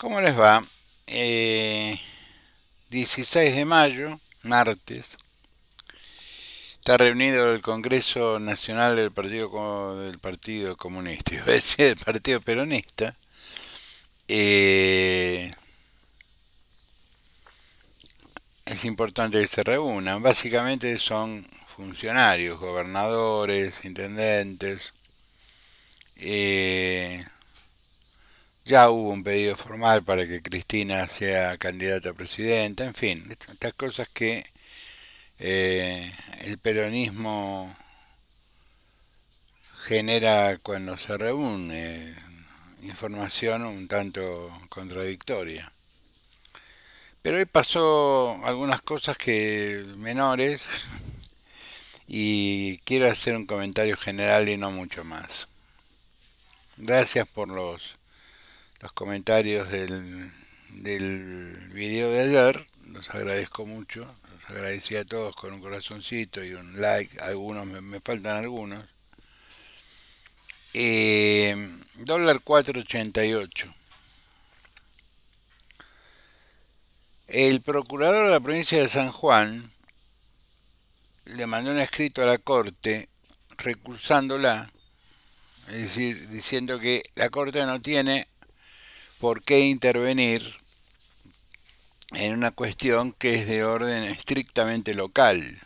¿Cómo les va? 16 de mayo, martes, está reunido el Congreso Nacional del Partido Comunista, iba a decir del Partido Peronista. Eh, es importante que se reúnan. Básicamente son funcionarios, gobernadores, intendentes. Eh, ya hubo un pedido formal para que Cristina sea candidata a presidenta. En fin, estas cosas que el peronismo genera cuando se reúne, información un tanto contradictoria. Pero hoy pasó algunas cosas que menores y quiero hacer un comentario general y no mucho más. Gracias por los comentarios del video de ayer, los agradezco mucho, los agradecí a todos con un corazoncito y un like, algunos me faltan algunos. Dólar 4.88. El procurador de la provincia de San Juan le mandó un escrito a la Corte recusándola, es decir, diciendo que la Corte no tiene por qué intervenir en una cuestión que es de orden estrictamente local.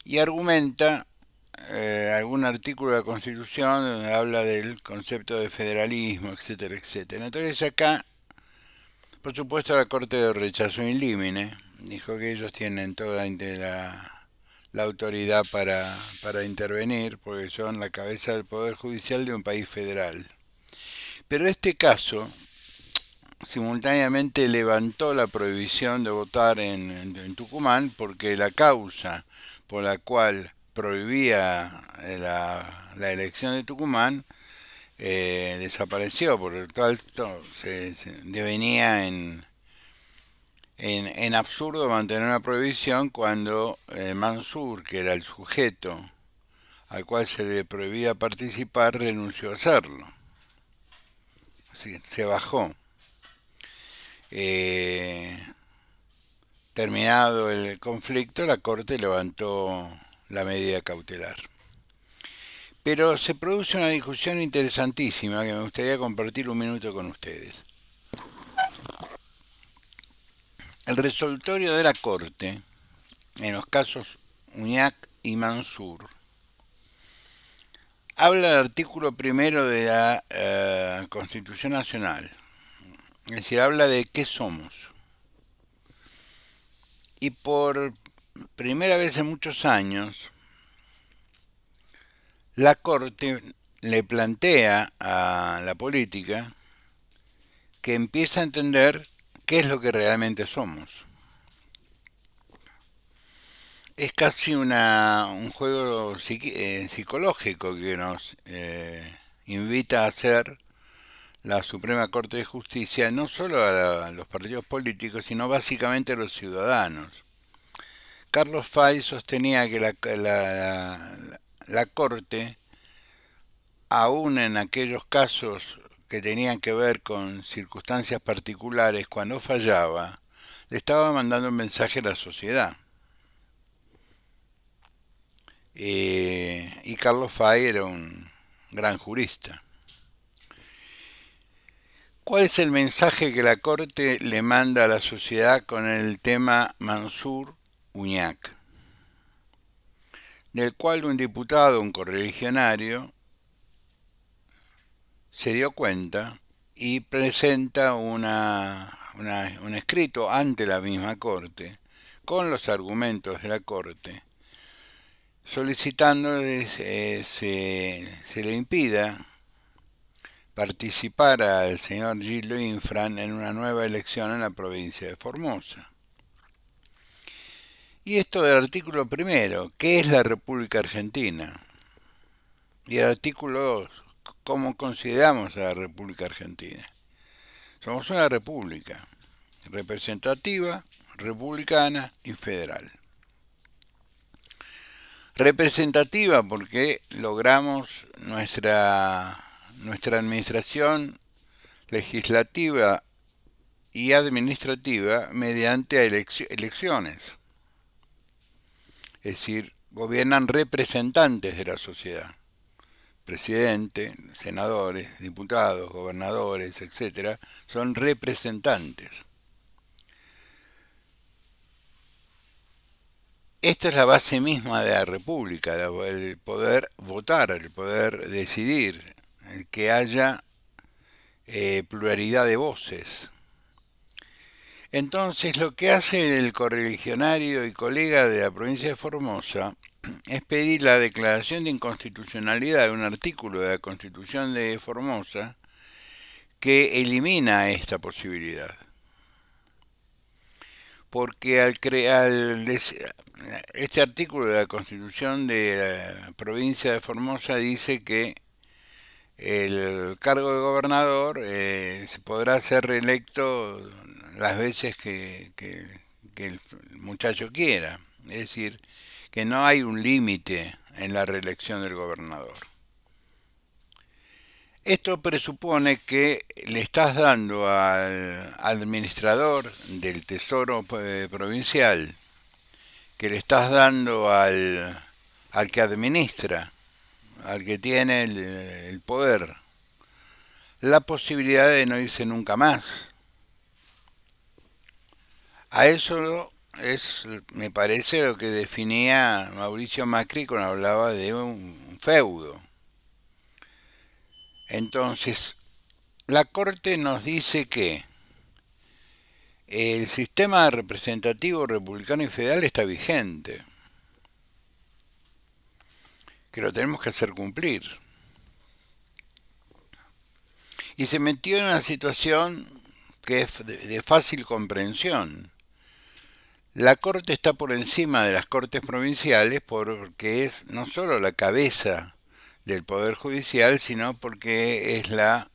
Y argumenta algún artículo de la Constitución donde habla del concepto de federalismo, etcétera, etcétera. Entonces acá, por supuesto, la Corte rechazó in limine, dijo que ellos tienen toda la autoridad para intervenir, porque son la cabeza del Poder Judicial de un país federal. Pero este caso simultáneamente levantó la prohibición de votar en Tucumán, porque la causa por la cual prohibía la elección de Tucumán desapareció, por lo tanto se devenía en absurdo mantener una prohibición cuando Mansur, que era el sujeto al cual se le prohibía participar, renunció a hacerlo. Sí, se bajó. Eh, Terminado el conflicto, la Corte levantó la medida cautelar. Pero se produce una discusión interesantísima que me gustaría compartir un minuto con ustedes. El resolutorio de la Corte, en los casos Uñac y Mansur, habla del artículo primero de la Constitución Nacional. Es decir, habla de qué somos. Y por primera vez en muchos años, la Corte le plantea a la política que empieza a entender qué es lo que realmente somos. Es casi un juego psicológico que nos invita a hacer la Suprema Corte de Justicia, no solo a los partidos políticos, sino básicamente a los ciudadanos. Carlos Fay sostenía que la Corte, aún en aquellos casos que tenían que ver con circunstancias particulares, cuando fallaba, le estaba mandando un mensaje a la sociedad. Y Carlos Fay era un gran jurista. ¿Cuál es el mensaje que la Corte le manda a la sociedad con el tema Mansur-Uñac? Del cual un diputado, un correligionario, se dio cuenta y presenta un escrito ante la misma Corte con los argumentos de la Corte, solicitando se le impida participar al señor Gildo Infran en una nueva elección en la provincia de Formosa. Y esto del artículo primero, ¿qué es la República Argentina? Y el artículo 2, ¿cómo consideramos a la República Argentina? Somos una república representativa, republicana y federal. Representativa porque logramos nuestra administración legislativa y administrativa mediante elecciones. Es decir, gobiernan representantes de la sociedad. Presidente, senadores, diputados, gobernadores, etcétera, son representantes. Esta es la base misma de la República, el poder votar, el poder decidir, el que haya pluralidad de voces. Entonces lo que hace el correligionario y colega de la provincia de Formosa es pedir la declaración de inconstitucionalidad de un artículo de la Constitución de Formosa que elimina esta posibilidad. Porque este artículo de la Constitución de la provincia de Formosa dice que el cargo de gobernador se podrá ser reelecto las veces que el muchacho quiera. Es decir, que no hay un límite en la reelección del gobernador. Esto presupone que le estás dando al administrador del Tesoro provincial, que le estás dando al que administra, al que tiene el poder, la posibilidad de no irse nunca más. A eso me parece, lo que definía Mauricio Macri cuando hablaba de un feudo. Entonces, la Corte nos dice que el sistema representativo republicano y federal está vigente, que lo tenemos que hacer cumplir. Y se metió en una situación que es de fácil comprensión. La Corte está por encima de las Cortes provinciales porque es no solo la cabeza del Poder Judicial, sino porque es la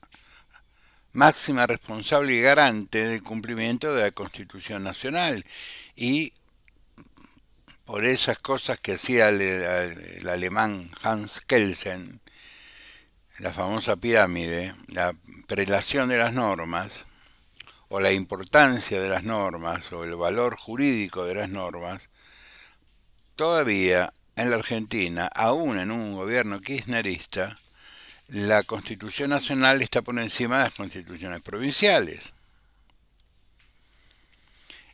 máxima responsable y garante del cumplimiento de la Constitución Nacional. Y por esas cosas que hacía el alemán Hans Kelsen, la famosa pirámide, la prelación de las normas, o la importancia de las normas, o el valor jurídico de las normas, todavía en la Argentina, aún en un gobierno kirchnerista, la Constitución Nacional está por encima de las constituciones provinciales.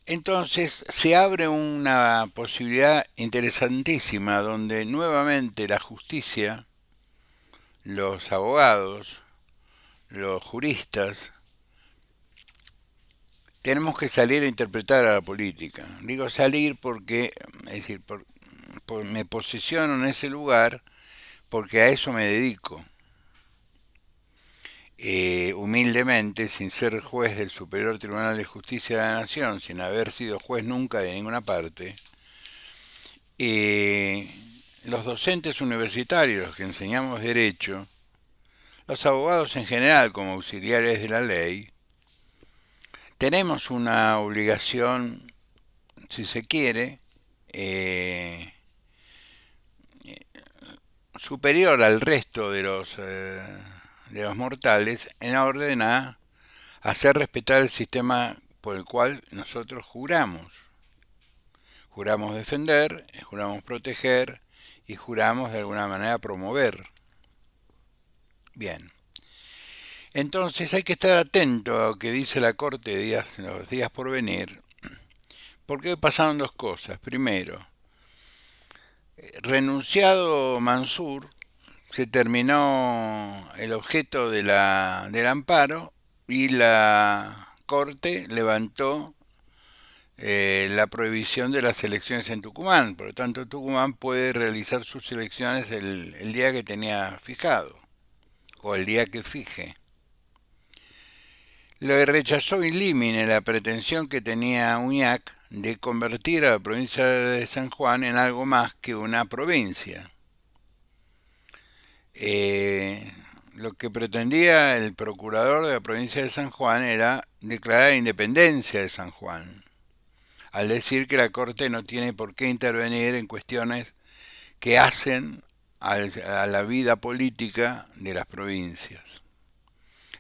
Entonces se abre una posibilidad interesantísima donde nuevamente la justicia, los abogados, los juristas, tenemos que salir a interpretar a la política. Digo salir porque, es decir, me posiciono en ese lugar porque a eso me dedico. Humildemente, sin ser juez del Superior Tribunal de Justicia de la Nación, sin haber sido juez nunca de ninguna parte, los docentes universitarios que enseñamos derecho, los abogados en general como auxiliares de la ley, tenemos una obligación, si se quiere, superior al resto de los mortales en orden a hacer respetar el sistema por el cual nosotros juramos. Juramos defender, juramos proteger y juramos de alguna manera promover. Bien. Entonces hay que estar atento a lo que dice la Corte en los días por venir, porque pasaron dos cosas. Primero, renunciado Mansur, se terminó el objeto del amparo y la Corte levantó la prohibición de las elecciones en Tucumán. Por lo tanto, Tucumán puede realizar sus elecciones el día que tenía fijado, o el día que fije. Lo rechazó in limine la pretensión que tenía Uñac de convertir a la provincia de San Juan en algo más que una provincia. Lo que pretendía el procurador de la provincia de San Juan era declarar independencia de San Juan, al decir que la Corte no tiene por qué intervenir en cuestiones que hacen a la vida política de las provincias.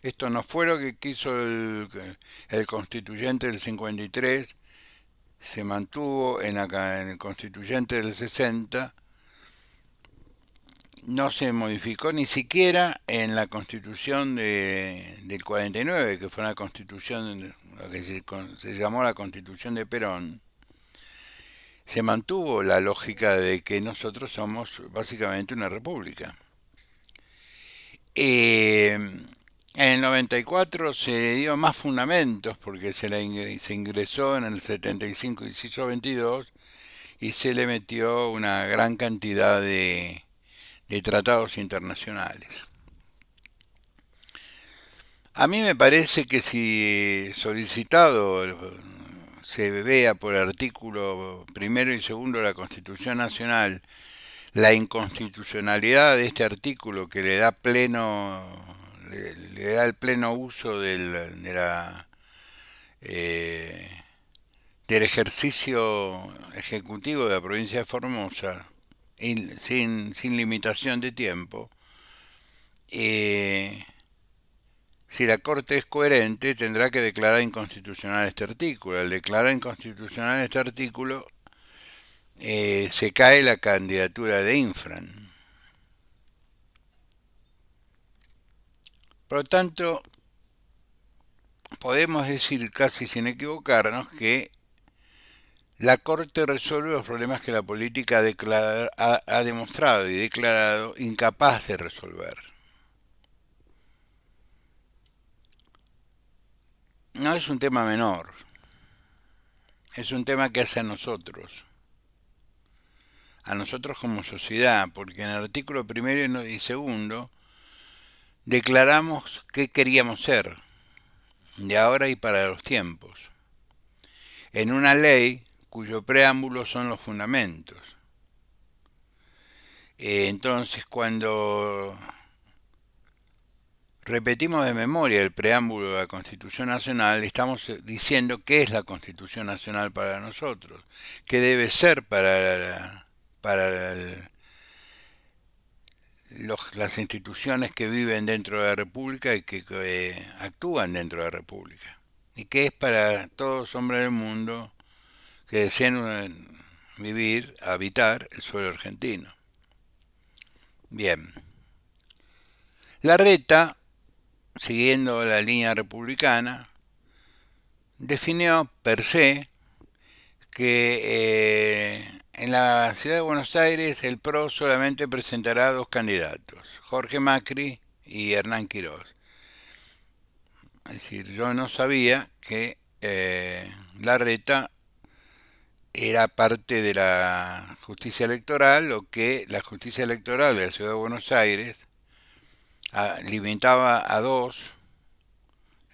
Esto no fue lo que quiso el constituyente del 53, se mantuvo en el constituyente del 60, no se modificó ni siquiera en la constitución del 49, que fue una constitución, lo que se llamó la constitución de Perón. Se mantuvo la lógica de que nosotros somos básicamente una república. En el 94 se dio más fundamentos porque se ingresó en el 75 inciso 22 y se le metió una gran cantidad de tratados internacionales. A mí me parece que si solicitado se vea por artículo primero y segundo de la Constitución Nacional la inconstitucionalidad de este artículo que le da el pleno uso eh, del ejercicio ejecutivo de la provincia de Formosa sin limitación de tiempo. Si la Corte es coherente, tendrá que declarar inconstitucional este artículo. Al declarar inconstitucional este artículo, se cae la candidatura de Infran. Por lo tanto, podemos decir casi sin equivocarnos que la Corte resuelve los problemas que la política ha demostrado y declarado incapaz de resolver. No es un tema menor, es un tema que hace a nosotros como sociedad, porque en el artículo primero y segundo declaramos qué queríamos ser, de ahora y para los tiempos, en una ley cuyo preámbulo son los fundamentos. Entonces, cuando repetimos de memoria el preámbulo de la Constitución Nacional, estamos diciendo qué es la Constitución Nacional para nosotros, qué debe ser para las instituciones que viven dentro de la República y que actúan dentro de la República, y qué es para todos los hombres del mundo que deseen habitar el suelo argentino. Bien, Larreta, siguiendo la línea republicana, definió per se que en la ciudad de Buenos Aires el PRO solamente presentará dos candidatos, Jorge Macri y Hernán Quirós. Es decir, yo no sabía que Larreta era parte de la justicia electoral o que la justicia electoral de la ciudad de Buenos Aires limitaba a dos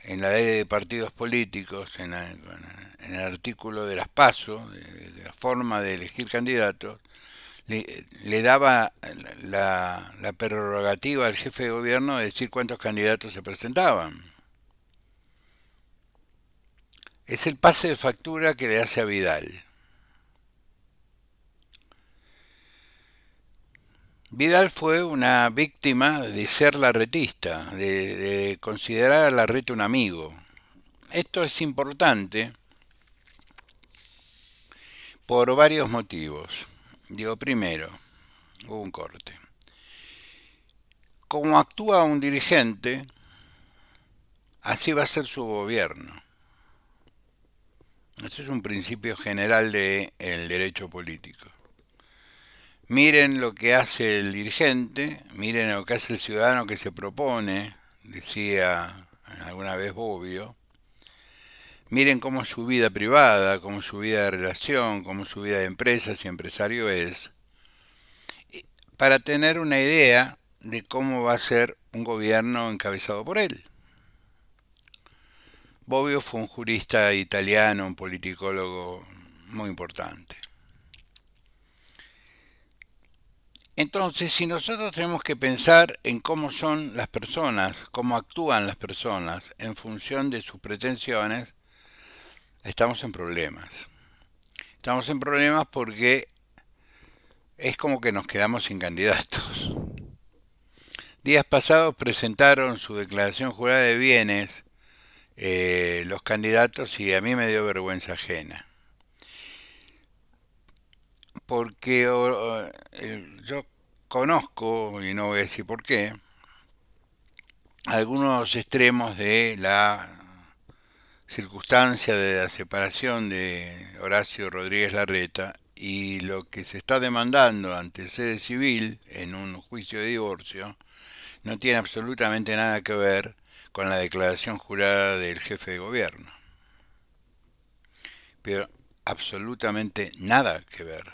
en la ley de partidos políticos, en el artículo de las PASO, de la forma de elegir candidatos, le daba la prerrogativa al jefe de gobierno de decir cuántos candidatos se presentaban. Es el pase de factura que le hace a Vidal. Vidal fue una víctima de ser larretista, de considerar a Larreta un amigo. Esto es importante por varios motivos. Digo, primero, hubo un corte. Como actúa un dirigente, así va a ser su gobierno. Ese es un principio general del derecho político. Miren lo que hace el dirigente, miren lo que hace el ciudadano que se propone, decía alguna vez Bobbio. Miren cómo es su vida privada, cómo es su vida de relación, cómo es su vida de empresa, si empresario es, para tener una idea de cómo va a ser un gobierno encabezado por él. Bobbio fue un jurista italiano, un politicólogo muy importante. Entonces, si nosotros tenemos que pensar en cómo son las personas, cómo actúan las personas en función de sus pretensiones, estamos en problemas. Estamos en problemas porque es como que nos quedamos sin candidatos. Días pasados presentaron su declaración jurada de bienes los candidatos y a mí me dio vergüenza ajena. Porque yo conozco, y no voy a decir por qué, algunos extremos de la circunstancia de la separación de Horacio Rodríguez Larreta y lo que se está demandando ante sede civil en un juicio de divorcio no tiene absolutamente nada que ver con la declaración jurada del jefe de gobierno. Pero absolutamente nada que ver.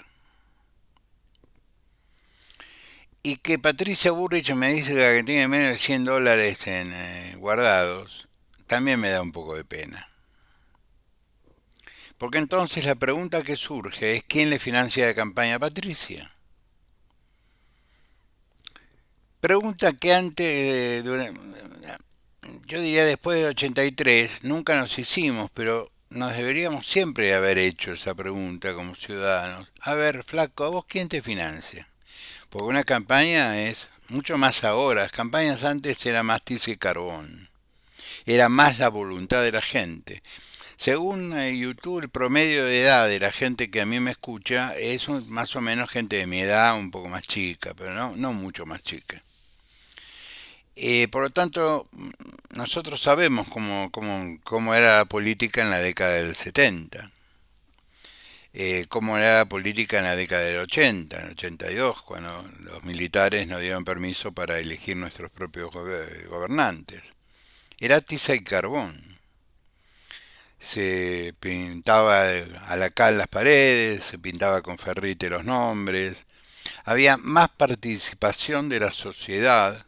Y que Patricia Burrich me dice que tiene menos de $100 en guardados, también me da un poco de pena. Porque entonces la pregunta que surge es ¿quién le financia la campaña a Patricia? Pregunta que antes, yo diría después del 83, nunca nos hicimos, pero nos deberíamos siempre haber hecho esa pregunta como ciudadanos. A ver, flaco, ¿a vos quién te financia? Porque una campaña es mucho más ahora. Las campañas antes era más tiza y carbón. Era más la voluntad de la gente. Según YouTube, el promedio de edad de la gente que a mí me escucha es más o menos gente de mi edad, un poco más chica, pero no mucho más chica. Por lo tanto, nosotros sabemos cómo era la política en la década del 70, cómo era la política en la década del 80, en el 82, cuando los militares nos dieron permiso para elegir nuestros propios gobernantes. Era tiza y carbón. Se pintaba a la cal las paredes, se pintaba con ferrite los nombres, había más participación de la sociedad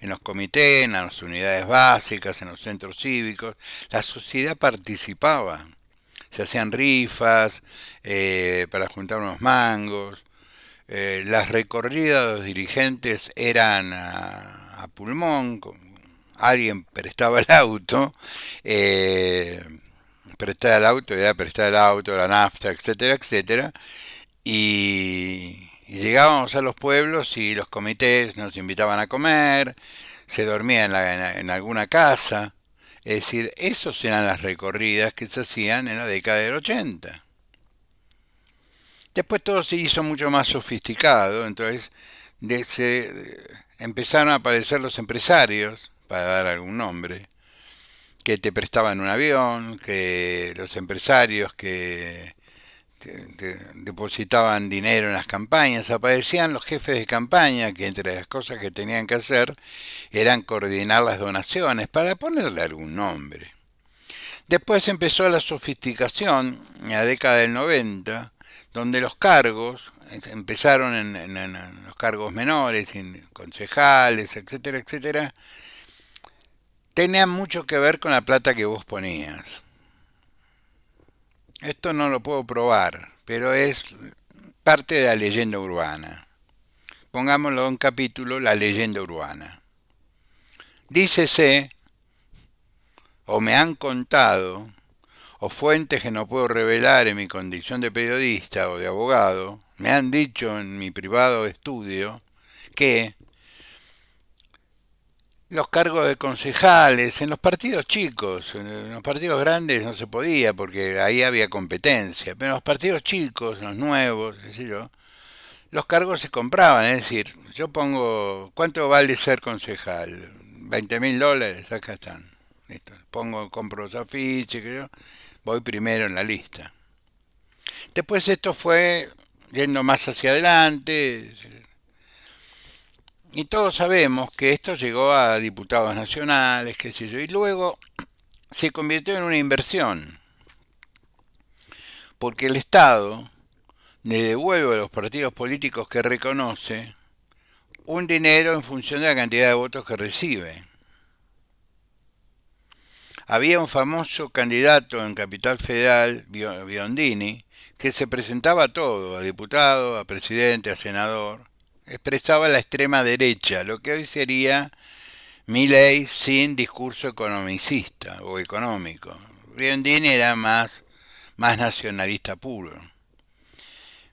en los comités, en las unidades básicas, en los centros cívicos. La sociedad participaba, se hacían rifas para juntar unos mangos, las recorridas de los dirigentes eran a pulmón, alguien prestaba el auto, prestar el auto, la nafta, etcétera, etcétera, y llegábamos a los pueblos y los comités nos invitaban a comer, se dormía en alguna casa, es decir, esas eran las recorridas que se hacían en la década del 80. Después todo se hizo mucho más sofisticado, entonces empezaron a aparecer los empresarios, para dar algún nombre, que te prestaban un avión, que los empresarios que te depositaban dinero en las campañas, aparecían los jefes de campaña que entre las cosas que tenían que hacer eran coordinar las donaciones, para ponerle algún nombre. Después empezó la sofisticación en la década del 90, donde los cargos empezaron en los cargos menores, en concejales, etcétera, etcétera, tenían mucho que ver con la plata que vos ponías. Esto no lo puedo probar, pero es parte de la leyenda urbana. Pongámoslo en un capítulo, la leyenda urbana. Dícese, o me han contado, o fuentes que no puedo revelar en mi condición de periodista o de abogado, me han dicho en mi privado estudio que los cargos de concejales en los partidos chicos, en los partidos grandes no se podía porque ahí había competencia, pero en los partidos chicos, los nuevos, qué sé yo, los cargos se compraban, es decir, yo pongo, ¿cuánto vale ser concejal? $20.000, acá están. Listo. Compro los afiches, que yo voy primero en la lista. Después esto fue yendo más hacia adelante, y todos sabemos que esto llegó a diputados nacionales, qué sé yo, y luego se convirtió en una inversión, porque el Estado le devuelve a los partidos políticos que reconoce un dinero en función de la cantidad de votos que recibe. Había un famoso candidato en Capital Federal, Biondini, que se presentaba a todo, a diputado, a presidente, a senador, expresaba la extrema derecha, lo que hoy sería Milei sin discurso economicista o económico. Biondini era más nacionalista puro.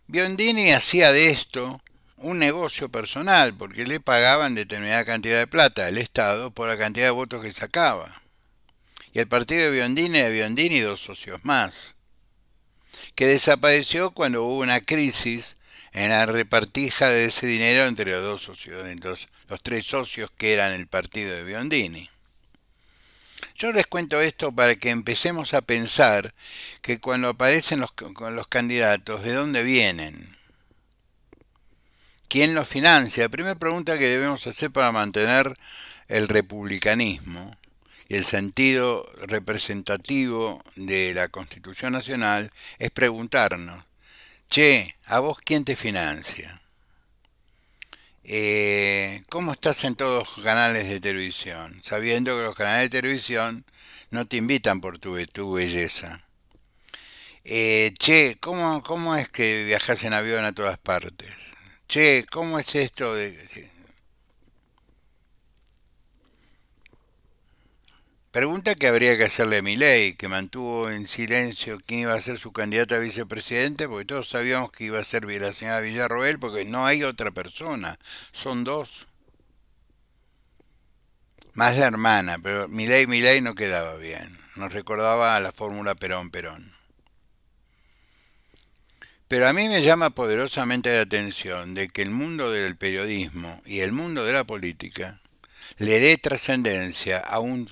Biondini hacía de esto un negocio personal, porque le pagaban determinada cantidad de plata al Estado por la cantidad de votos que sacaba. Y el partido de Biondini era Biondini y dos socios más, que desapareció cuando hubo una crisis en la repartija de ese dinero entre los dos socios, entre los tres socios que eran el partido de Biondini. Yo les cuento esto para que empecemos a pensar que cuando aparecen los candidatos, ¿de dónde vienen? ¿Quién los financia? La primera pregunta que debemos hacer para mantener el republicanismo y el sentido representativo de la Constitución Nacional es preguntarnos, che, ¿a vos quién te financia? ¿Cómo estás en todos los canales de televisión? Sabiendo que los canales de televisión no te invitan por tu belleza. Che, ¿cómo es que viajas en avión a todas partes? Che, ¿cómo es esto de...? Sí. Pregunta que habría que hacerle a Milei, que mantuvo en silencio quién iba a ser su candidata a vicepresidente, porque todos sabíamos que iba a ser la señora Villarroel, porque no hay otra persona, son dos, más la hermana, pero Milei no quedaba bien, nos recordaba a la fórmula Perón-Perón. Pero a mí me llama poderosamente la atención de que el mundo del periodismo y el mundo de la política le dé trascendencia a un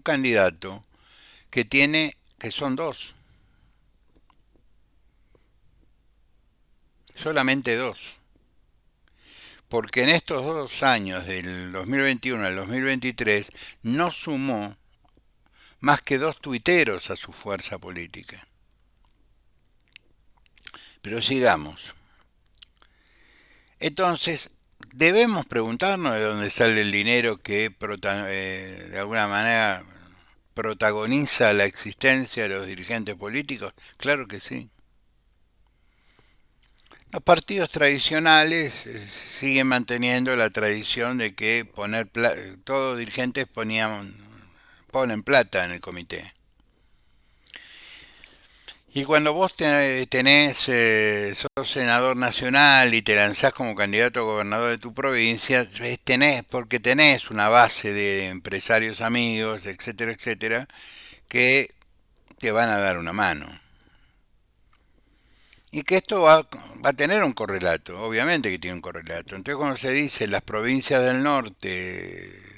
candidato que son dos, solamente dos. Porque en estos 2 años, del 2021 al 2023, no sumó más que dos tuiteros a su fuerza política. Pero sigamos. Entonces, debemos preguntarnos de dónde sale el dinero que de alguna manera protagoniza la existencia de los dirigentes políticos. Claro que sí. Los partidos tradicionales siguen manteniendo la tradición de que todos dirigentes ponen plata en el comité. Y cuando vos sos senador nacional y te lanzás como candidato a gobernador de tu provincia, porque tenés una base de empresarios amigos, etcétera, etcétera, que te van a dar una mano. Y que esto va a tener un correlato, obviamente que tiene un correlato. Entonces cuando se dice las provincias del norte,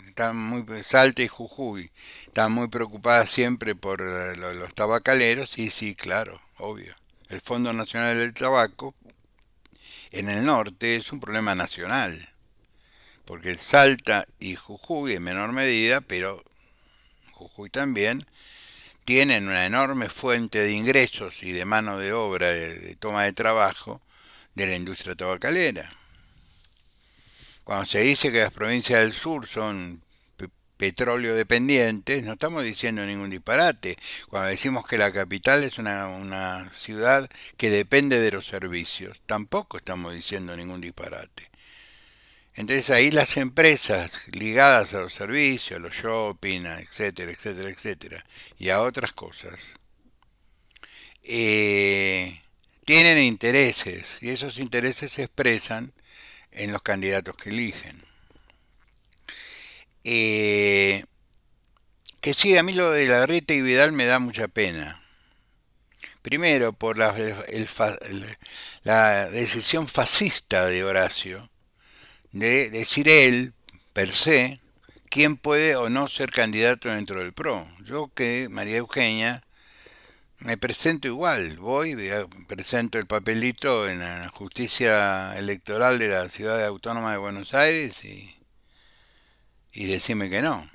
Salta y Jujuy, están muy preocupadas siempre por los tabacaleros, y sí, claro, obvio. El Fondo Nacional del Tabaco en el norte es un problema nacional, porque Salta y Jujuy en menor medida, pero Jujuy también, tienen una enorme fuente de ingresos y de mano de obra, de toma de trabajo, de la industria tabacalera. Cuando se dice que las provincias del sur son petróleo dependientes, no estamos diciendo ningún disparate. Cuando decimos que la capital es una ciudad que depende de los servicios, tampoco estamos diciendo ningún disparate. Entonces ahí las empresas ligadas a los servicios, a los shopping, etcétera, etcétera, etcétera, y a otras cosas, tienen intereses, y esos intereses se expresan en los candidatos que eligen. Que sí, a mí lo de Larreta y Vidal me da mucha pena. Primero, por la decisión fascista de Horacio, de decir él, per se, quién puede o no ser candidato dentro del PRO. Yo que María Eugenia me presento igual, presento el papelito en la justicia electoral de la ciudad autónoma de Buenos Aires y decime que no.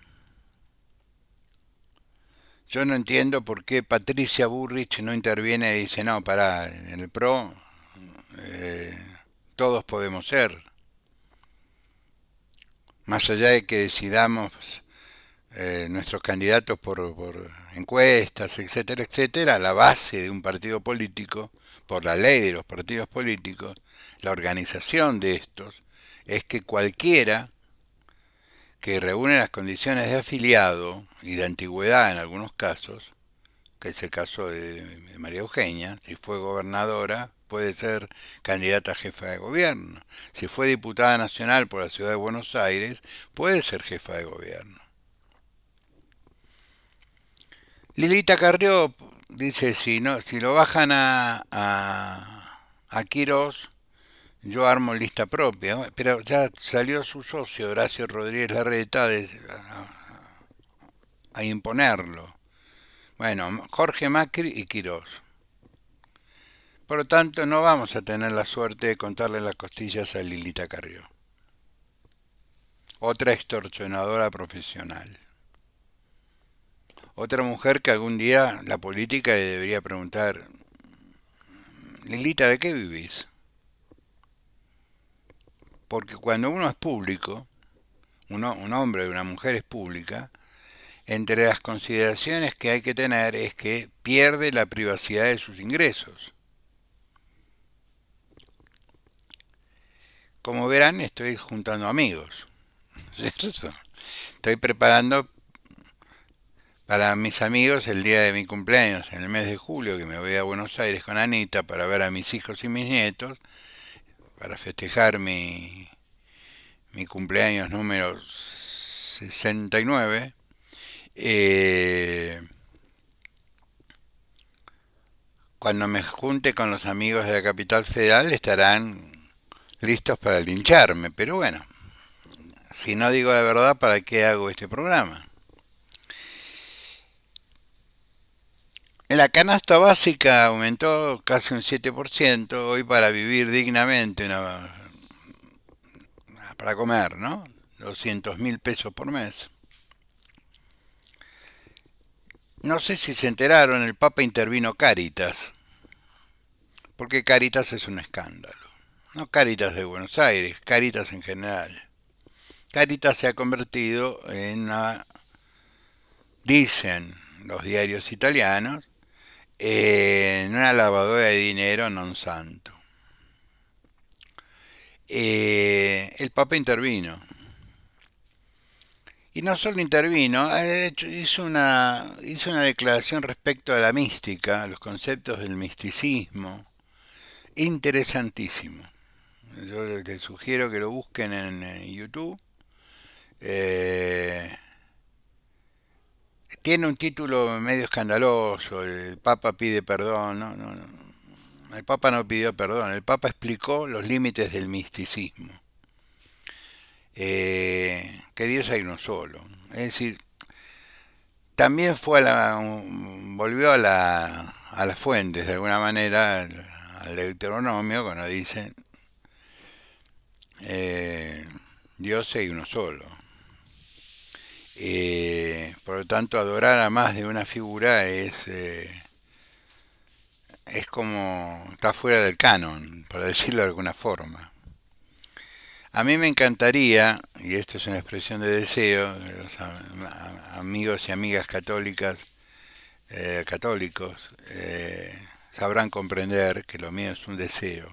Yo no entiendo por qué Patricia Burrich no interviene y dice, no, pará, en el PRO eh, todos podemos ser. Más allá de que decidamos nuestros candidatos por encuestas, etcétera, etcétera, la base de un partido político, por la ley de los partidos políticos, la organización de estos, es que cualquiera que reúne las condiciones de afiliado y de antigüedad en algunos casos, que es el caso de María Eugenia, si fue gobernadora, puede ser candidata a jefa de gobierno. Si fue diputada nacional por la ciudad de Buenos Aires, puede ser jefa de gobierno. Lilita Carrió dice, si lo bajan a Quirós, yo armo lista propia. Pero ya salió su socio, Horacio Rodríguez Larreta, a imponerlo. Bueno, Jorge Macri y Quirós. Por lo tanto, no vamos a tener la suerte de contarle las costillas a Lilita Carrió. Otra extorsionadora profesional. Otra mujer que algún día la política le debería preguntar, Lilita, ¿de qué vivís? Porque cuando uno es público, un hombre o una mujer es pública, entre las consideraciones que hay que tener es que pierde la privacidad de sus ingresos. Como verán, estoy juntando amigos. Estoy preparando para mis amigos el día de mi cumpleaños, en el mes de julio, que me voy a Buenos Aires con Anita para ver a mis hijos y mis nietos, para festejar mi cumpleaños número 69. Eh, Cuando me junte con los amigos de la capital federal estarán listos para lincharme, pero bueno, si no digo la verdad, ¿para qué hago este programa? La canasta básica aumentó casi un 7%, hoy para vivir dignamente, para comer, ¿no? 200.000 pesos por mes. No sé si se enteraron, el Papa intervino Cáritas, porque Cáritas es un escándalo. No Cáritas de Buenos Aires, Cáritas en general. Cáritas se ha convertido en dicen los diarios italianos, en una lavadora de dinero non santo. El Papa intervino. Y no solo intervino, hizo una declaración respecto a la mística, a los conceptos del misticismo, interesantísimo. Yo les sugiero que lo busquen en YouTube. Eh, Tiene un título medio escandaloso, el Papa pide perdón, no, no, no. El Papa no pidió perdón, el Papa explicó los límites del misticismo. Que Dios hay uno solo. Es decir, también volvió a las fuentes, de alguna manera, al Deuteronomio, cuando dice, eh, Dios hay uno solo. Por lo tanto, adorar a más de una figura es como está fuera del canon, por decirlo de alguna forma. A mí me encantaría, y esto es una expresión de deseo, los amigos y amigas católicas, católicos, sabrán comprender que lo mío es un deseo,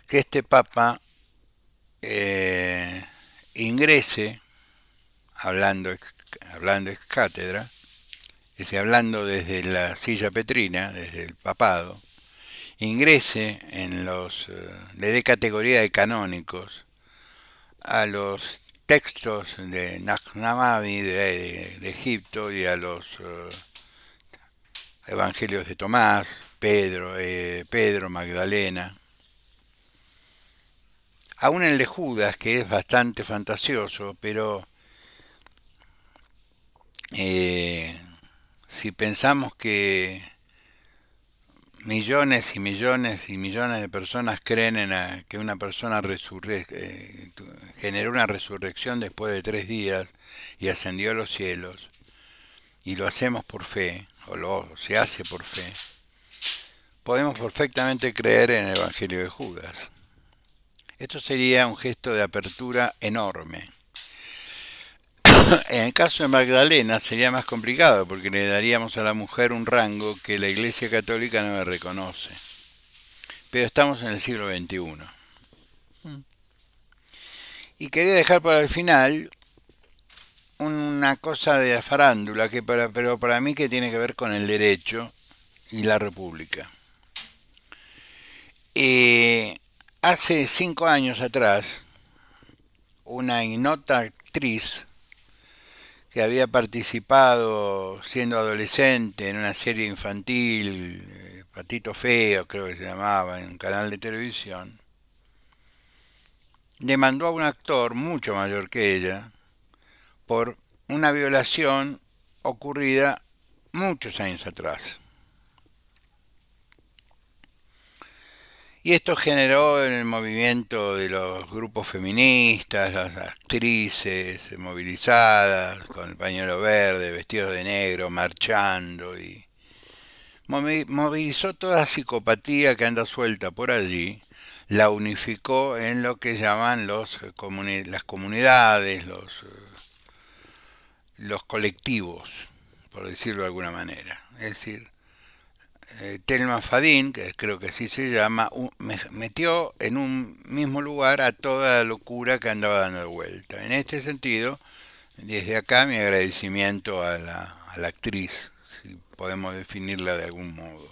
que este Papa ingrese, hablando ex cátedra, es decir, hablando desde la silla petrina, desde el papado, ingrese le dé categoría de canónicos a los textos de Nag Hammadi de Egipto y a los evangelios de Tomás, Pedro, Magdalena, aún el de Judas, que es bastante fantasioso, pero si pensamos que millones y millones y millones de personas creen que una persona generó una resurrección después de 3 días y ascendió a los cielos, y lo hacemos por fe, se hace por fe, podemos perfectamente creer en el Evangelio de Judas. Esto sería un gesto de apertura enorme. En el caso de Magdalena sería más complicado porque le daríamos a la mujer un rango que la Iglesia Católica no le reconoce. Pero estamos en el siglo XXI. Y quería dejar para el final una cosa de la farándula, pero para mí que tiene que ver con el derecho y la república. Hace 5 años atrás, una ignota actriz que había participado siendo adolescente en una serie infantil, Patito Feo creo que se llamaba, en un canal de televisión, demandó a un actor mucho mayor que ella por una violación ocurrida muchos años atrás. Y esto generó el movimiento de los grupos feministas, las actrices movilizadas con el pañuelo verde, vestidos de negro, marchando y movilizó toda la psicopatía que anda suelta por allí, la unificó en lo que llaman las comunidades, los colectivos, por decirlo de alguna manera. Es decir, Telma Fadín, que creo que así se llama, metió en un mismo lugar a toda la locura que andaba dando vuelta. En este sentido, desde acá mi agradecimiento a la actriz, si podemos definirla de algún modo.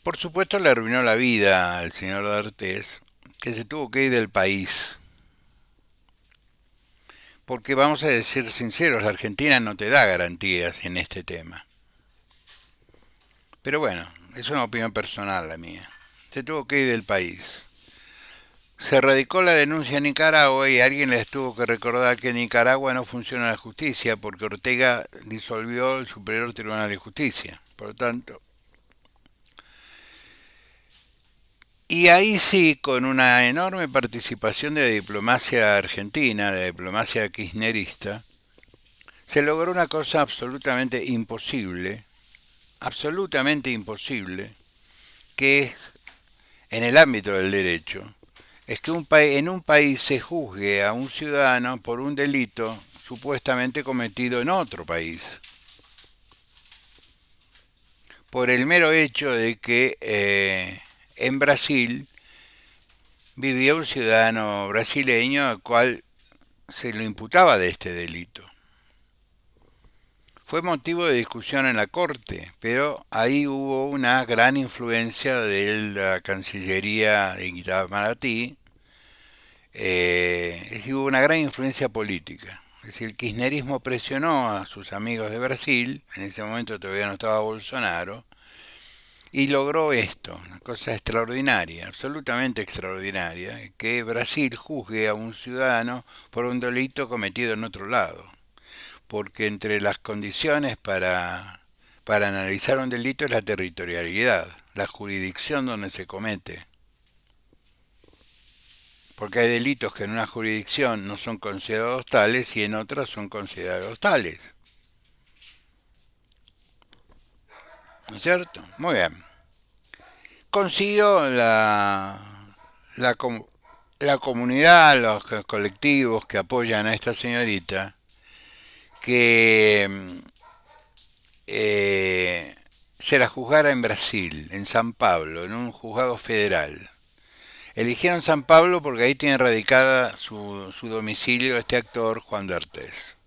Por supuesto le arruinó la vida al señor D'Artés, que se tuvo que ir del país. Porque vamos a decir sinceros, la Argentina no te da garantías en este tema. Pero bueno, es una opinión personal la mía. Se tuvo que ir del país. Se radicó la denuncia en Nicaragua y alguien les tuvo que recordar que en Nicaragua no funciona la justicia porque Ortega disolvió el Superior Tribunal de Justicia. Por lo tanto, y ahí sí, con una enorme participación de la diplomacia argentina, de la diplomacia kirchnerista, se logró una cosa absolutamente imposible, que es, en el ámbito del derecho, es que en un país se juzgue a un ciudadano por un delito supuestamente cometido en otro país, por el mero hecho de que en Brasil vivía un ciudadano brasileño al cual se lo imputaba de este delito. Fue motivo de discusión en la Corte, pero ahí hubo una gran influencia de la Cancillería de Itamaraty, es decir, hubo una gran influencia política. Es decir, el kirchnerismo presionó a sus amigos de Brasil, en ese momento todavía no estaba Bolsonaro, y logró esto, una cosa extraordinaria, absolutamente extraordinaria, que Brasil juzgue a un ciudadano por un delito cometido en otro lado. Porque entre las condiciones para analizar un delito es la territorialidad, la jurisdicción donde se comete. Porque hay delitos que en una jurisdicción no son considerados tales y en otras son considerados tales. ¿No es cierto? Muy bien. Consiguió la, la comunidad, los colectivos que apoyan a esta señorita, que se la juzgara en Brasil, en San Pablo, en un juzgado federal. Eligieron San Pablo porque ahí tiene radicada su domicilio este actor Juan D'Artés.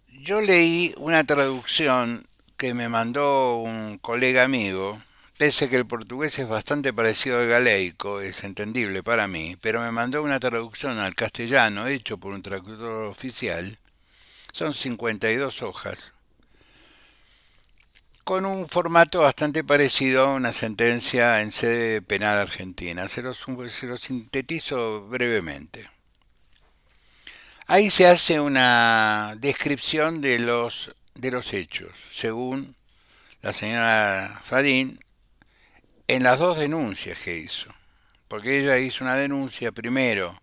Yo leí una traducción que me mandó un colega amigo, pese que el portugués es bastante parecido al galeico, es entendible para mí, pero me mandó una traducción al castellano hecho por un traductor oficial, son 52 hojas, con un formato bastante parecido a una sentencia en sede penal argentina. Se lo sintetizo brevemente. Ahí se hace una descripción de los hechos, según la señora Fadín, en las dos denuncias que hizo. Porque ella hizo una denuncia primero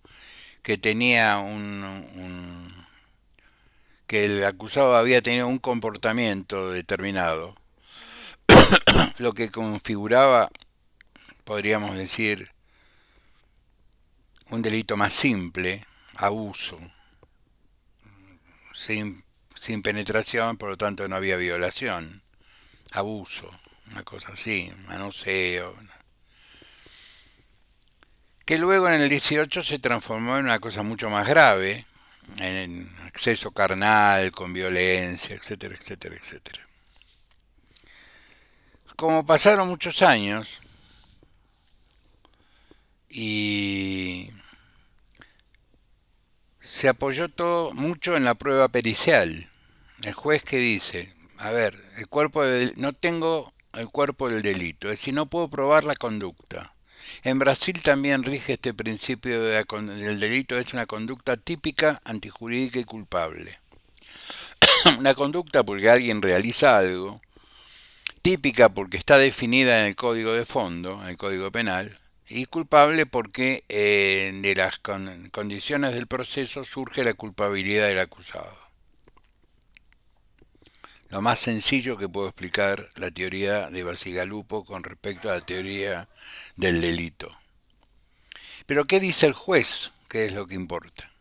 que tenía que el acusado había tenido un comportamiento determinado, lo que configuraba, podríamos decir, un delito más simple, abuso, sin, sin penetración, por lo tanto no había violación, abuso, una cosa así, manoseo, que luego en el 18 se transformó en una cosa mucho más grave, en acceso carnal, con violencia, etcétera, etcétera, etcétera. como pasaron muchos años y se apoyó todo mucho en la prueba pericial. El juez que dice, a ver, no tengo el cuerpo del delito, es decir, no puedo probar la conducta. En Brasil también rige este principio del delito, es una conducta típica, antijurídica y culpable. Una conducta porque alguien realiza algo, típica porque está definida en el código de fondo, en el código penal, y culpable porque de las condiciones del proceso surge la culpabilidad del acusado. Lo más sencillo que puedo explicar la teoría de Bacigalupo con respecto a la teoría del delito. Pero ¿qué dice el juez? ¿Qué es lo que importa?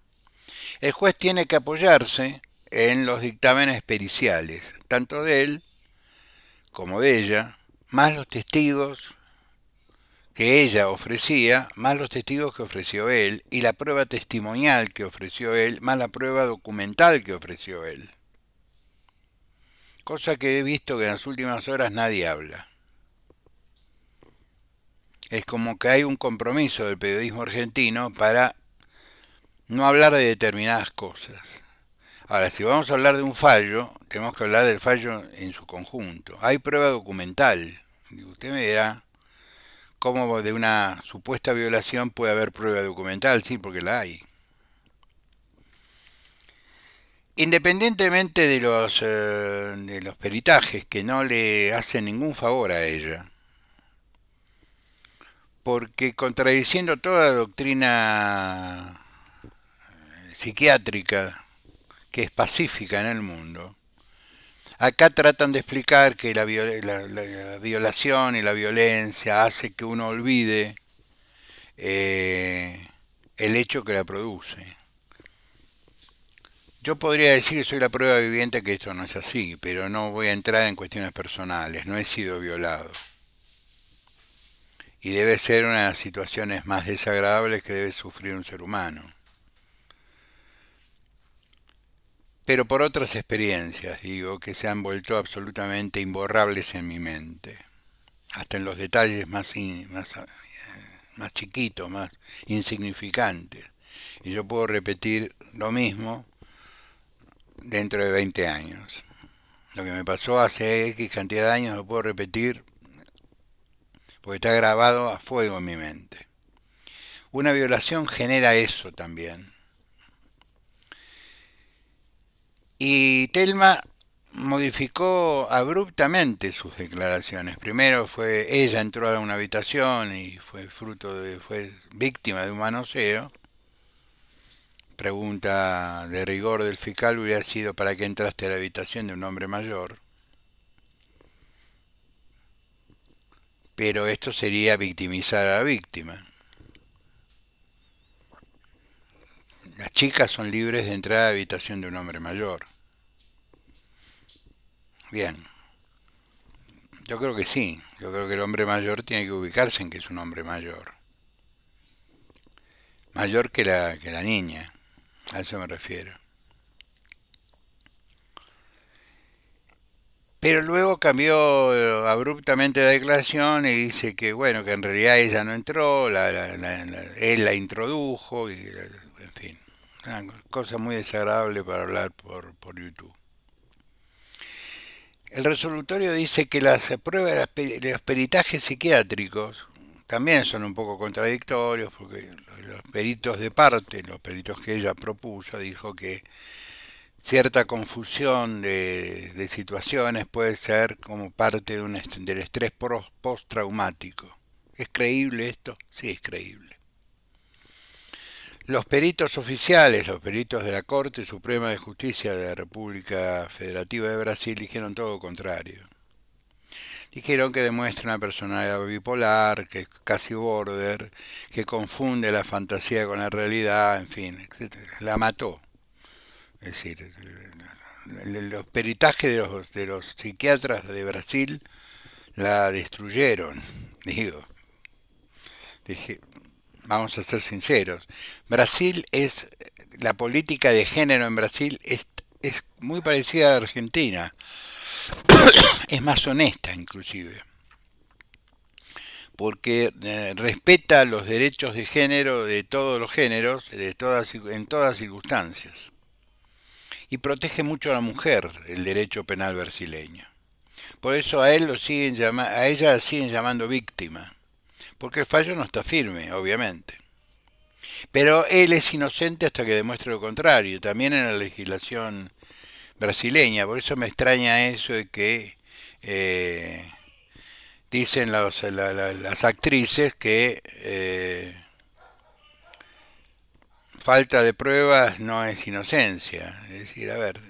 El juez tiene que apoyarse en los dictámenes periciales, tanto de él como de ella, más los testigos que ella ofrecía, más los testigos que ofreció él, y la prueba testimonial que ofreció él, más la prueba documental que ofreció él. Cosa que he visto que en las últimas horas nadie habla. Es como que hay un compromiso del periodismo argentino para no hablar de determinadas cosas. Ahora, si vamos a hablar de un fallo, tenemos que hablar del fallo en su conjunto. Hay prueba documental. Y usted me dirá cómo de una supuesta violación puede haber prueba documental. Sí, porque la hay. Independientemente de los peritajes que no le hacen ningún favor a ella, porque contradiciendo toda la doctrina psiquiátrica que es pacífica en el mundo, acá tratan de explicar que la violación y la violencia hace que uno olvide eh, el hecho que la produce. Yo podría decir que soy la prueba viviente que esto no es así, pero no voy a entrar en cuestiones personales, no he sido violado. Y debe ser una de las situaciones más desagradables que debe sufrir un ser humano. Pero por otras experiencias, digo, que se han vuelto absolutamente imborrables en mi mente, hasta en los detalles más chiquitos, más insignificantes. Y yo puedo repetir lo mismo dentro de 20 años. Lo que me pasó hace X cantidad de años lo puedo repetir porque está grabado a fuego en mi mente. Una violación genera eso también. Y Telma modificó abruptamente sus declaraciones. Primero ella entró a una habitación y fue víctima de un manoseo. Pregunta de rigor del fiscal hubiera sido ¿para qué entraste a la habitación de un hombre mayor? Pero esto sería victimizar a la víctima. Las chicas son libres de entrar a la habitación de un hombre mayor. Bien, yo creo que sí. Yo creo que el hombre mayor tiene que ubicarse en que es un hombre mayor. Mayor que la niña. A eso me refiero. Pero luego cambió abruptamente la declaración y dice que bueno, que en realidad ella no entró, él la introdujo, y en fin, una cosa muy desagradable para hablar por YouTube. El resolutorio dice que las pruebas de los peritajes psiquiátricos también son un poco contradictorios porque los peritos de parte, los peritos que ella propuso, dijo que cierta confusión de situaciones puede ser como parte del estrés postraumático. ¿Es creíble esto? Sí, es creíble. Los peritos oficiales, los peritos de la Corte Suprema de Justicia de la República Federativa de Brasil dijeron todo lo contrario. Dijeron que demuestra una personalidad bipolar, que es casi border, que confunde la fantasía con la realidad, en fin, etc. La mató. Es decir, los peritajes de los psiquiatras de Brasil la destruyeron, digo. Dije, vamos a ser sinceros. La política de género en Brasil es muy parecida a la Argentina. Es más honesta inclusive. porque respeta los derechos de género de todos los géneros, en todas circunstancias, y protege mucho a la mujer, el derecho penal brasileño. Por eso a ella la siguen llamando víctima, porque el fallo no está firme, obviamente. Pero él es inocente hasta que demuestre lo contrario, también en la legislación brasileña. Por eso me extraña eso de que dicen las actrices que falta de pruebas no es inocencia. Es decir, a ver,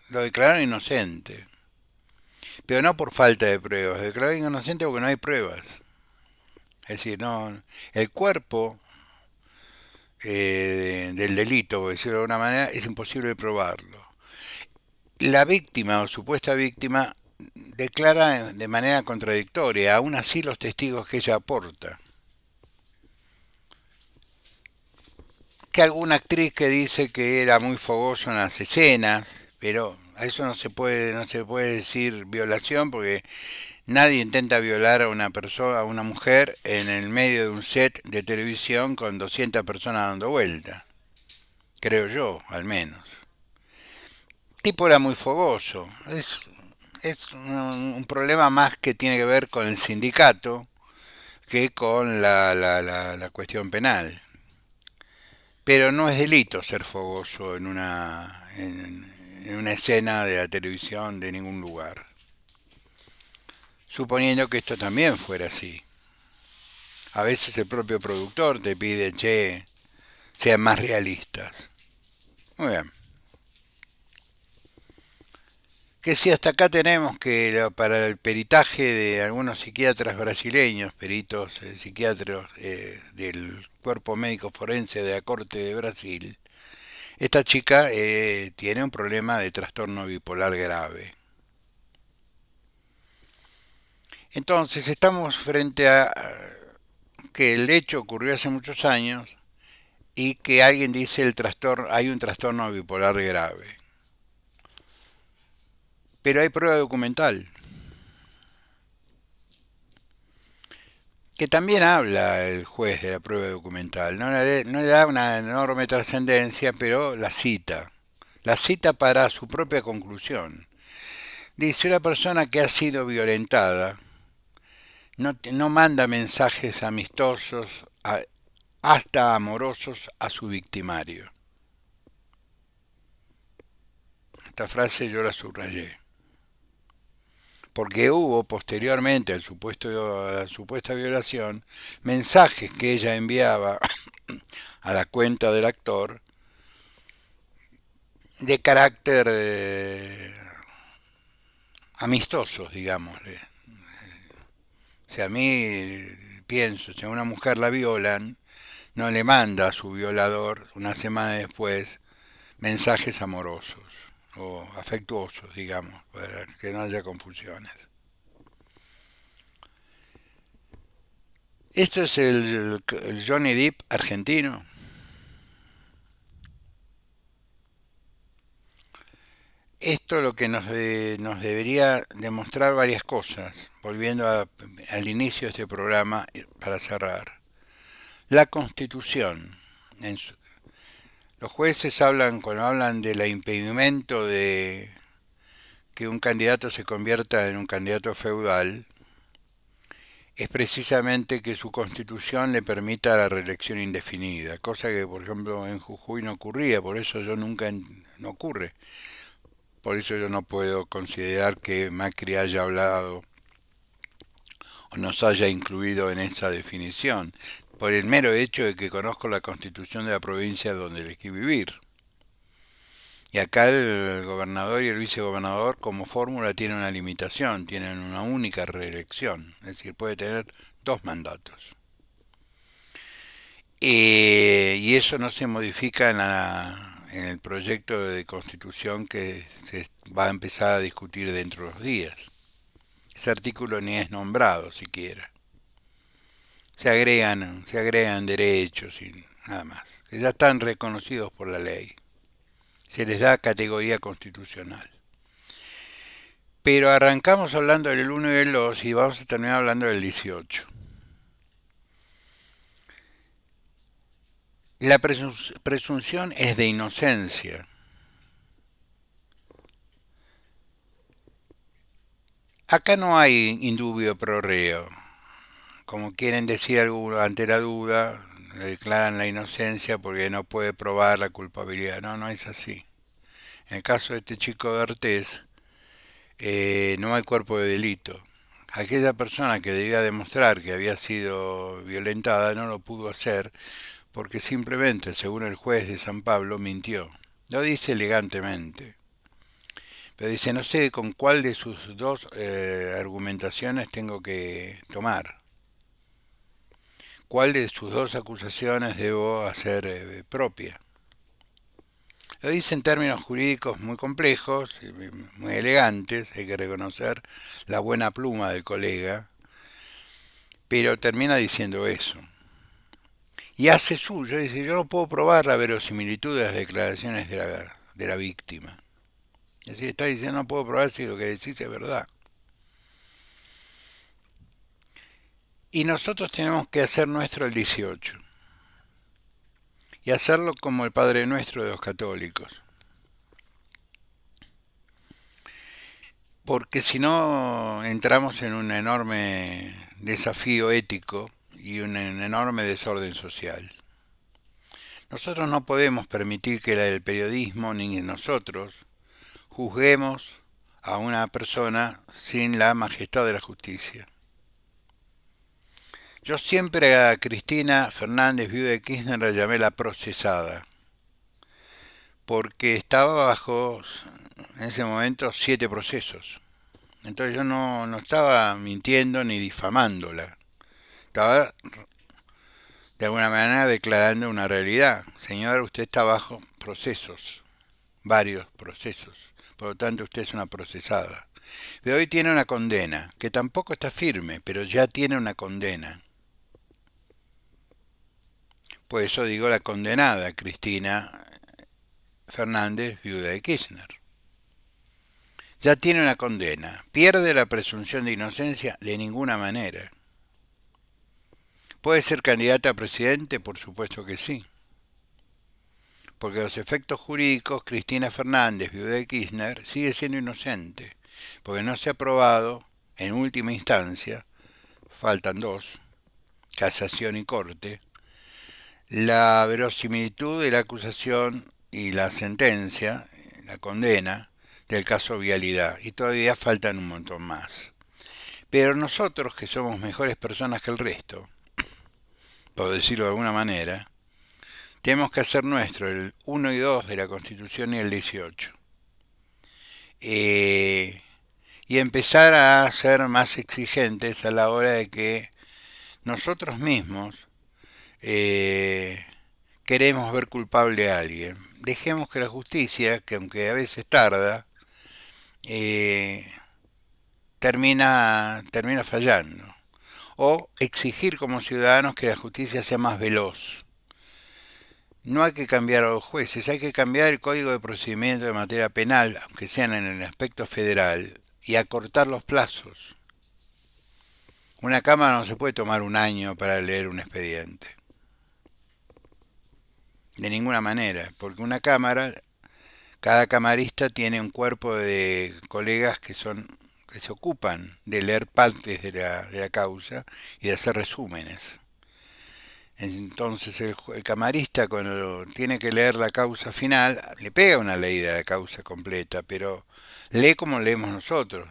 lo declararon inocente, pero no por falta de pruebas, lo declararon inocente porque no hay pruebas. Es decir, no, el cuerpo del delito, por decirlo de alguna manera, es imposible probarlo. La víctima o supuesta víctima declara de manera contradictoria, aún así los testigos que ella aporta. Que alguna actriz que dice que era muy fogoso en las escenas, pero a eso no se puede decir violación porque nadie intenta violar a una persona, a una mujer en el medio de un set de televisión con 200 personas dando vuelta. Creo yo, al menos. El tipo era muy fogoso. Es un problema más que tiene que ver con el sindicato que con la cuestión penal. Pero no es delito ser fogoso en una escena de la televisión de ningún lugar. Suponiendo que esto también fuera así. A veces el propio productor te pide, che, sean más realistas. Muy bien. Que si hasta acá tenemos que para el peritaje de algunos psiquiatras brasileños, peritos psiquiatras del cuerpo médico forense de la Corte de Brasil, esta chica tiene un problema de trastorno bipolar grave. Entonces estamos frente a que el hecho ocurrió hace muchos años y que alguien dice hay un trastorno bipolar grave. Pero hay prueba documental, que también habla el juez de la prueba documental. No le da una enorme trascendencia, pero la cita. La cita para su propia conclusión. Dice, una persona que ha sido violentada no manda mensajes amistosos, hasta amorosos, a su victimario. Esta frase yo la subrayé. Porque hubo posteriormente a la supuesta violación mensajes que ella enviaba a la cuenta del actor de carácter amistosos, digámosle. Si a mí pienso, si a una mujer la violan, no le manda a su violador una semana después mensajes amorosos o afectuosos, digamos, para que no haya confusiones. Esto es el Johnny Depp argentino. Esto lo que nos debería demostrar varias cosas, volviendo al inicio de este programa para cerrar. La Constitución. Los jueces cuando hablan del impedimento de que un candidato se convierta en un candidato feudal, es precisamente que su constitución le permita la reelección indefinida, cosa que por ejemplo en Jujuy no ocurría, por eso no ocurre. Por eso yo no puedo considerar que Macri haya hablado o nos haya incluido en esa definición, por el mero hecho de que conozco la constitución de la provincia donde elegí vivir. Y acá el gobernador y el vicegobernador como fórmula tienen una limitación, tienen una única reelección, es decir, puede tener dos mandatos. Y eso no se modifica en el proyecto de constitución que se va a empezar a discutir dentro de los días. Ese artículo ni es nombrado siquiera. Se agregan derechos y nada más, que ya están reconocidos por la ley. Se les da categoría constitucional. Pero arrancamos hablando del 1 y el 2 y vamos a terminar hablando del 18. La presunción es de inocencia. Acá no hay indubio pro reo. Como quieren decir algunos ante la duda, le declaran la inocencia porque no puede probar la culpabilidad. No, no es así. En el caso de este chico de Artés, no hay cuerpo de delito. Aquella persona que debía demostrar que había sido violentada no lo pudo hacer porque simplemente, según el juez de San Pablo, mintió. Lo dice elegantemente. Pero dice, no sé con cuál de sus dos argumentaciones tengo que tomar. ¿Cuál de sus dos acusaciones debo hacer propia? Lo dice en términos jurídicos muy complejos, muy elegantes, hay que reconocer la buena pluma del colega, pero termina diciendo eso. Y hace suyo, dice, yo no puedo probar la verosimilitud de las declaraciones de la víctima. Es decir, está diciendo, no puedo probar si lo que decís es verdad. Y nosotros tenemos que hacer nuestro el 18. Y hacerlo como el Padre Nuestro de los católicos. Porque si no entramos en un enorme desafío ético y un enorme desorden social. Nosotros no podemos permitir que el periodismo ni nosotros juzguemos a una persona sin la majestad de la justicia. Yo siempre a Cristina Fernández, viuda de Kirchner, la llamé la procesada, porque estaba bajo, en ese momento, 7 procesos. Entonces yo no estaba mintiendo ni difamándola, estaba de alguna manera declarando una realidad. Señora, usted está bajo procesos, varios procesos, por lo tanto usted es una procesada. Pero hoy tiene una condena, que tampoco está firme, pero ya tiene una condena. Por eso digo la condenada, Cristina Fernández, viuda de Kirchner. Ya tiene una condena. ¿Pierde la presunción de inocencia? De ninguna manera. ¿Puede ser candidata a presidente? Por supuesto que sí. Porque a los efectos jurídicos, Cristina Fernández, viuda de Kirchner, sigue siendo inocente. Porque no se ha probado, en última instancia, faltan dos, casación y corte, la verosimilitud de la acusación y la sentencia, la condena, del caso Vialidad. Y todavía faltan un montón más. Pero nosotros, que somos mejores personas que el resto, por decirlo de alguna manera, tenemos que hacer nuestro el 1 y 2 de la Constitución y el 18. Y empezar a ser más exigentes a la hora de que nosotros mismos queremos ver culpable a alguien. Dejemos que la justicia, que aunque a veces tarda, eh, termina fallando. O exigir como ciudadanos que la justicia sea más veloz. No hay que cambiar a los jueces, hay que cambiar el código de procedimiento de materia penal, aunque sean en el aspecto federal, y acortar los plazos. Una cámara no se puede tomar un año para leer un expediente. De ninguna manera, porque una cámara, cada camarista tiene un cuerpo de colegas que se ocupan de leer partes de la causa y de hacer resúmenes. Entonces el camarista cuando tiene que leer la causa final, le pega una leída a la causa completa, pero lee como leemos nosotros.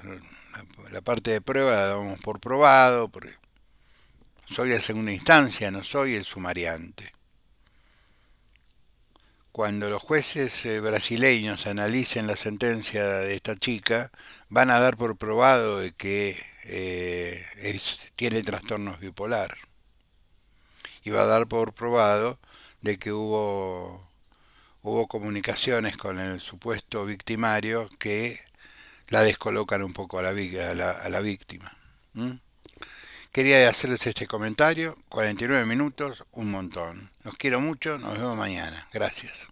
La parte de prueba la damos por probado, porque soy la segunda instancia, no soy el sumariante. Cuando los jueces brasileños analicen la sentencia de esta chica, van a dar por probado de que tiene trastornos bipolar. Y va a dar por probado de que hubo comunicaciones con el supuesto victimario que la descolocan un poco a la víctima. ¿Mm? Quería hacerles este comentario, 49 minutos, un montón. Los quiero mucho, nos vemos mañana. Gracias.